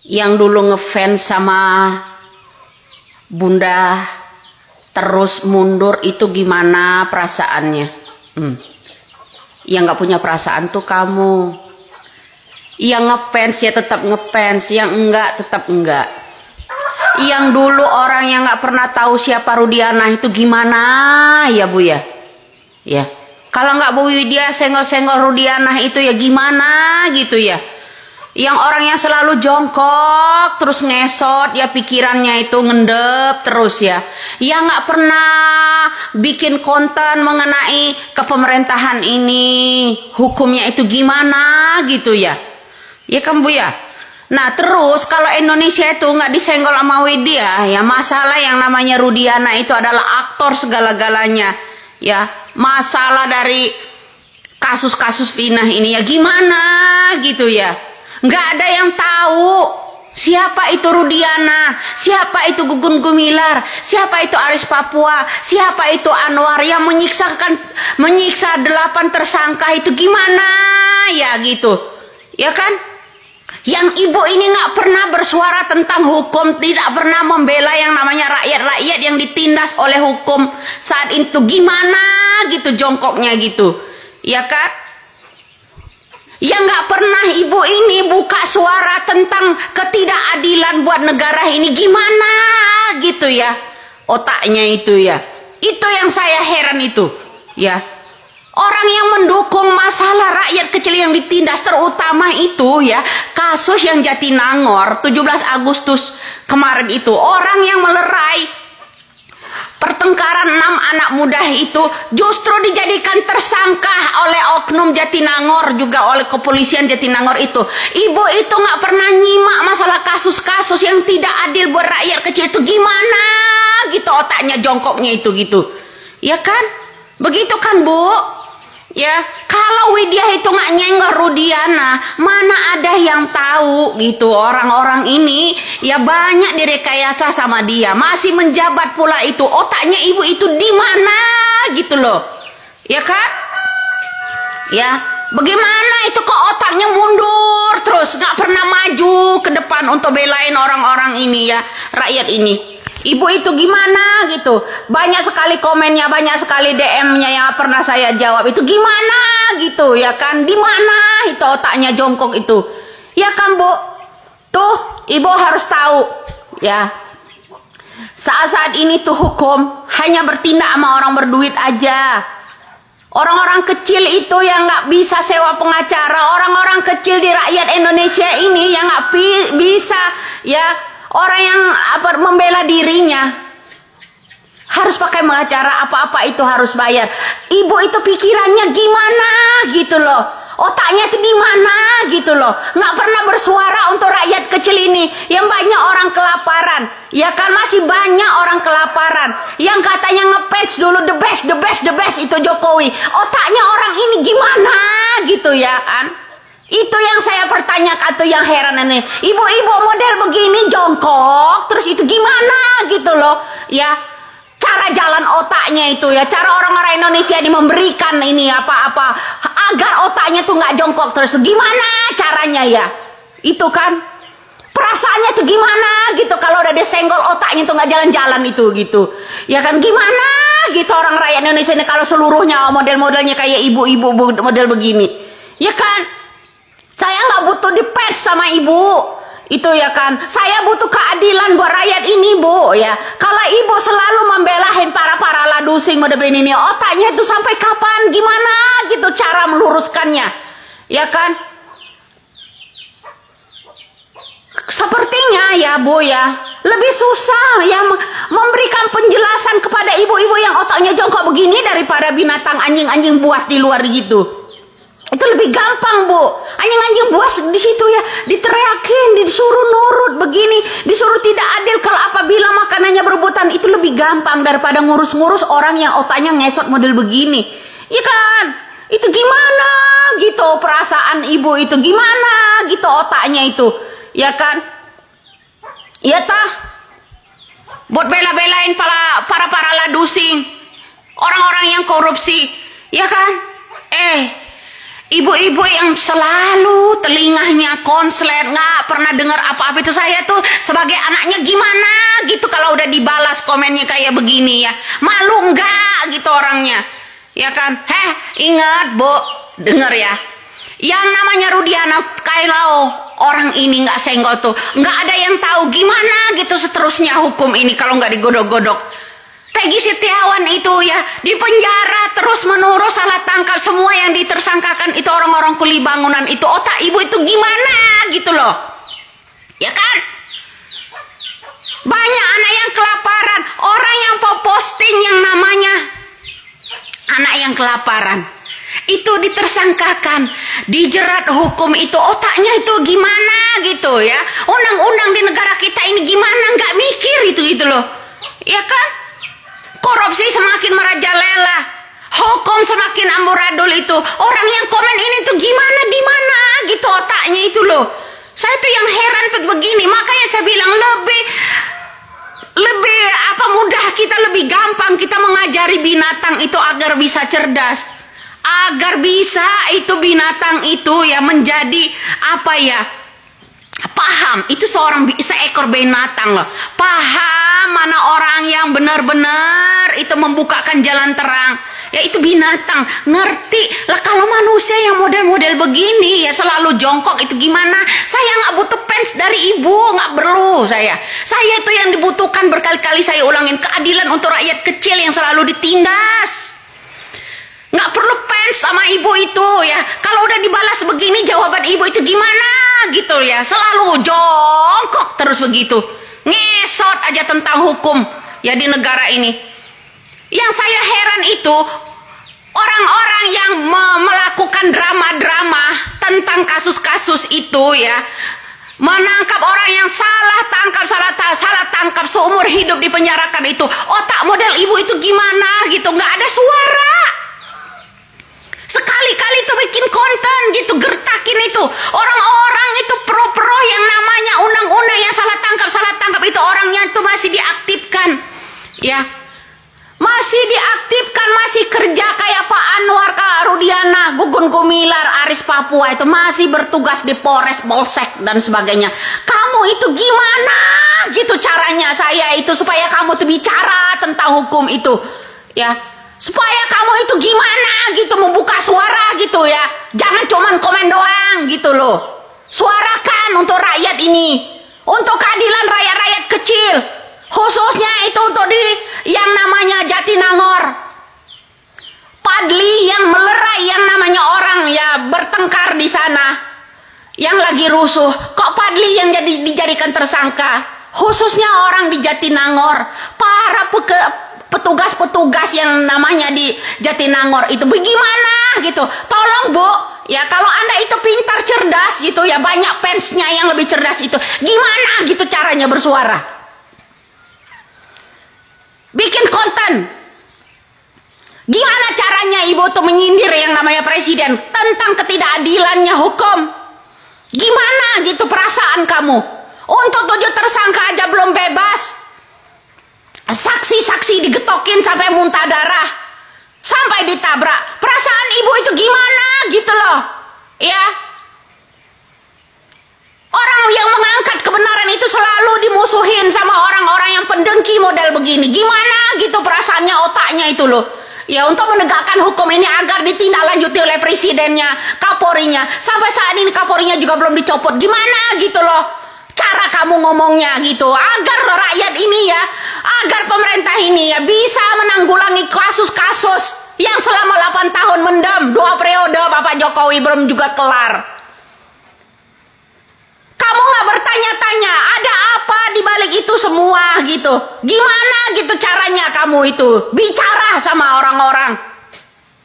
yang dulu ngefans sama Bunda terus mundur itu gimana perasaannya? Yang nggak punya perasaan tuh kamu. Yang ngefans ya tetap ngefans, yang enggak tetap enggak. Yang dulu orang yang nggak pernah tahu siapa Rudiana itu gimana ya Bu ya? Ya, kalau nggak Bu Widya senggol-senggol Rudiana itu ya gimana gitu ya? Yang orang yang selalu jongkok terus ngesot ya pikirannya itu ngendep terus ya. Yang nggak pernah bikin konten mengenai kepemerintahan ini hukumnya itu gimana gitu ya. Ya kan Bu ya. Nah terus kalau Indonesia itu nggak disenggol sama Widya ya masalah yang namanya Rudiana itu adalah aktor segala-galanya ya. Masalah dari kasus-kasus pinah ini ya gimana gitu ya. Nggak ada yang tahu siapa itu Rudiana, siapa itu Gugun Gumilar, siapa itu Aris Papua, siapa itu Anwar yang menyiksa 8 tersangka itu gimana ya gitu, ya kan? Yang ibu ini nggak pernah bersuara tentang hukum, tidak pernah membela yang namanya rakyat-rakyat yang ditindas oleh hukum saat itu gimana gitu jongkoknya gitu, ya kan? Yang nggak pernah ibu ini buka suara tentang ketidakadilan buat negara ini gimana gitu ya otaknya itu ya. Itu yang saya heran itu ya. Orang yang mendukung masalah rakyat kecil yang ditindas terutama itu ya kasus yang Jatinangor 17 Agustus kemarin itu orang yang melerai pertengkaran 6 anak muda itu justru dijadikan tersangka oleh oknum Jatinangor juga oleh kepolisian Jatinangor itu. Ibu itu nggak pernah nyimak masalah kasus-kasus yang tidak adil buat rakyat kecil itu gimana gitu otaknya jongkoknya itu gitu. Ya kan? Begitu kan Bu? Ya, kalau Widya itu nggak nyenggol Rudiana, mana ada yang tahu gitu orang-orang ini ya banyak direkayasa sama dia, masih menjabat pula itu otaknya ibu itu di mana gitu loh, ya kan? Ya, bagaimana itu kok otaknya mundur terus nggak pernah maju ke depan untuk belain orang-orang ini ya rakyat ini. Ibu itu gimana gitu, banyak sekali komennya, banyak sekali DM-nya yang pernah saya jawab itu gimana gitu ya kan, di mana itu otaknya jongkok itu ya kan Bu. Tuh ibu harus tahu ya saat-saat ini tuh hukum hanya bertindak sama orang berduit aja. Orang-orang kecil itu yang nggak bisa sewa pengacara, orang-orang kecil di rakyat Indonesia ini yang nggak bisa ya orang yang membela dirinya harus pakai pengacara, apa-apa itu harus bayar. Ibu itu pikirannya gimana gitu loh, otaknya itu di mana gitu loh, nggak pernah bersuara untuk rakyat kecil ini yang banyak orang kelaparan, ya kan? Masih banyak orang kelaparan yang katanya ngepatch dulu the best itu Jokowi, otaknya orang ini gimana gitu ya kan? Itu yang saya pertanyakan tuh yang heran ini. Ibu-ibu model begini jongkok terus itu gimana gitu loh ya. Cara jalan otaknya itu ya, cara orang-orang Indonesia ini memberikan ini apa-apa agar otaknya tuh nggak jongkok terus. Gimana caranya ya? Itu kan perasaannya tuh gimana gitu kalau udah disenggol otaknya tuh nggak jalan-jalan itu gitu. Ya kan gimana gitu orang rakyat Indonesia ini kalau seluruhnya model-modelnya kayak ibu-ibu model begini. Ya kan? Saya nggak butuh di-patch sama ibu itu ya kan, saya butuh keadilan buat rakyat ini Bu ya. Kalau ibu selalu membelahin para ladusing model ini otaknya itu sampai kapan gimana gitu cara meluruskannya ya kan? Sepertinya ya Bu ya lebih susah ya memberikan penjelasan kepada ibu-ibu yang otaknya jongkok begini daripada binatang anjing-anjing buas di luar gitu. Itu lebih gampang Bu, anjing-anjing buas di situ ya diteriakin, disuruh nurut begini, disuruh tidak adil kalau apabila makanannya berebutan, itu lebih gampang daripada ngurus-ngurus orang yang otaknya ngesot model begini, iya kan? Itu gimana gitu perasaan ibu itu, gimana gitu otaknya itu, ya kan? Iya tah, buat bela-belain para ladusing, orang-orang yang korupsi, ya kan? Ibu-ibu yang selalu telinganya konslet, nggak pernah dengar apa-apa itu. Saya tuh sebagai anaknya gimana gitu kalau udah dibalas komennya kayak begini ya. Malu nggak gitu orangnya. Ya kan? Ingat Bu, denger ya. Yang namanya Rudiana Kailau, orang ini nggak senggol tuh. Nggak ada yang tahu gimana gitu seterusnya hukum ini kalau nggak digodok-godok. Peggy Setiawan itu ya di penjara terus menerus, salah tangkap, semua yang ditersangkakan itu orang-orang kuli bangunan itu. Otak ibu itu gimana gitu loh, ya kan? Banyak anak yang kelaparan, orang yang posting yang namanya anak yang kelaparan itu ditersangkakan, dijerat hukum itu. Otaknya itu gimana gitu ya? Undang-undang di negara kita ini gimana nggak mikir itu gitu loh, ya kan? Korupsi semakin merajalela, hukum semakin amburadul itu. Orang yang komen ini tuh gimana, di mana gitu otaknya itu loh. Saya tuh yang heran tuh begini. Makanya saya bilang lebih mudah, kita lebih gampang kita mengajari binatang itu agar bisa cerdas, agar bisa itu binatang itu ya menjadi paham. Itu seekor binatang loh, paham mana orang yang benar-benar itu membukakan jalan terang, ya itu binatang ngerti lah. Kalau manusia yang model-model begini ya selalu jongkok itu gimana? Saya nggak butuh fans dari ibu, nggak perlu. Saya itu yang dibutuhkan berkali-kali saya ulangin, keadilan untuk rakyat kecil yang selalu ditindas. Nggak perlu fans sama ibu itu ya. Kalau udah dibalas begini, jawaban ibu itu gimana gitu ya, selalu jongkok terus begitu, ngesot aja tentang hukum ya di negara ini. Yang saya heran itu orang-orang yang melakukan drama-drama tentang kasus-kasus itu ya, menangkap orang yang salah tangkap seumur hidup dipenjarakan itu. Otak model ibu itu gimana gitu, nggak ada suara. Sekali-kali itu bikin konten gitu, gertakin itu orang-orang itu pro yang namanya undang-undang yang salah tangkap itu, orangnya itu masih diaktifkan ya, masih diaktifkan, masih kerja kayak Pak Anwar, Kak Rudiana, Gugun Gumilar, Aris Papua itu masih bertugas di Polres, Polsek dan sebagainya. Kamu itu gimana gitu caranya saya itu supaya kamu tuh bicara tentang hukum itu ya, supaya kamu itu gimana gitu membuka suara gitu ya. Jangan cuman komen doang gitu loh. Suarakan untuk rakyat ini, untuk keadilan rakyat-rakyat kecil, khususnya itu untuk di yang namanya Jatinangor. Padli yang melerai yang namanya orang ya bertengkar di sana, yang lagi rusuh, kok Padli yang dijadikan tersangka, khususnya orang di Jatinangor, para petugas-petugas yang namanya di Jatinangor itu bagaimana gitu. Tolong Bu ya, kalau Anda itu pintar cerdas gitu ya, banyak fansnya yang lebih cerdas itu, gimana gitu caranya bersuara, bikin konten, gimana caranya Ibu tuh menyindir yang namanya presiden tentang ketidakadilannya hukum. Gimana gitu perasaan kamu? Untuk 7 tersangka aja belum bebas, saksi-saksi digetokin sampai muntah darah, sampai ditabrak. Perasaan ibu itu gimana gitu loh ya. Orang yang mengangkat kebenaran itu selalu dimusuhin sama orang-orang yang pendengki model begini. Gimana gitu perasaannya, otaknya itu loh ya, untuk menegakkan hukum ini agar ditindaklanjuti oleh presidennya, Kapolrinya. Sampai saat ini Kapolrinya juga belum dicopot. Gimana gitu loh cara kamu ngomongnya gitu, agar rakyat ini ya, agar pemerintah ini ya bisa menanggulangi kasus-kasus yang selama 8 tahun mendem, 2 periode Bapak Jokowi belum juga kelar. Kamu nggak bertanya-tanya ada apa di balik itu semua gitu? Gimana gitu caranya kamu itu bicara sama orang-orang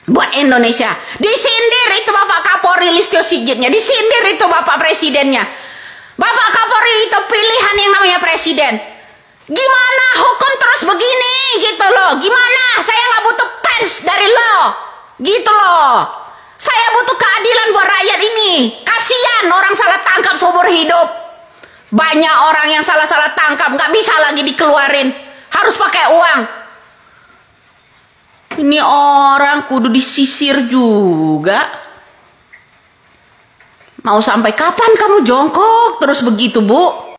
buat Indonesia? Disindir itu Bapak Kapolri Listio Sigitnya, disindir itu Bapak Presidennya. Bapak Kapolri itu pilihan yang namanya presiden. Gimana hukum terus begini gitu loh? Gimana? Saya nggak butuh fans dari lo gitu loh. Saya butuh keadilan buat rakyat ini. Kasihan orang salah tangkap seumur hidup. Banyak orang yang salah-salah tangkap nggak bisa lagi dikeluarin, harus pakai uang. Ini orang kudu disisir juga. Mau sampai kapan kamu jongkok terus begitu, Bu?